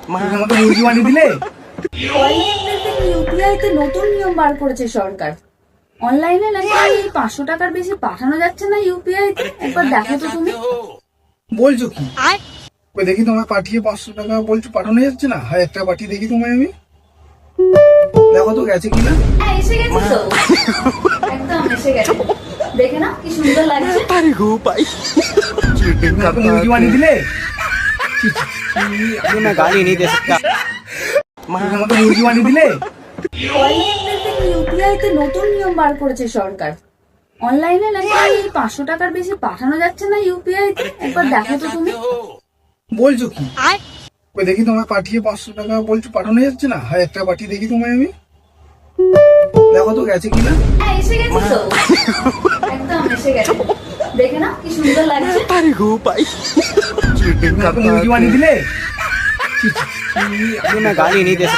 আমাকে মুরগি বানিয়ে দিলে। ইউপিআইতে নতুন নিয়ম বার করেছে সরকার। অনলাইনে নাকি 500 টাকার বেশি পাঠানো যাচ্ছে না ইউপিআইতে। একবার দেখো তো তুমি। বলছো কি? ওই দেখি তোমায় পাঠিয়ে 500 টাকা বলছো পাঠানো যাচ্ছে না। 1000 টাকা পাঠিয়ে দেখি তোমায় আমি। দেখো তো গেছে কিনা। হ্যাঁ, এসে গেছে তো। একদম এসে গেছে। দেখে না কি সুন্দর লাগছে। আমাকে মুরগি বানিয়ে দিলে। मैं गाली नहीं दे सकता। আমাকে মুরগি বানিয়ে দিলে। ইউপিআইতে নতুন নিয়ম বার করেছে সরকার। অনলাইনে নাকি 500 টাকার বেশি পাঠানো যাচ্ছে না ইউপিআইতে। একবার দেখো তো তুমি। বলছো কি? ওই দেখি তোমায় পাঠিয়ে 500 টাকা বলছো পাঠানো যাচ্ছে না। 1000 টাকা পাঠিয়ে দেখি তোমায় আমি। দেখো তো গেছে কিনা। হ্যাঁ, এসে গেছে তো। একদম এসে গেছে। দেখে না কি সুন্দর লাগছে। আমাকে মুরগি বানিয়ে দিলে। मैं गाली नहीं दे सकता।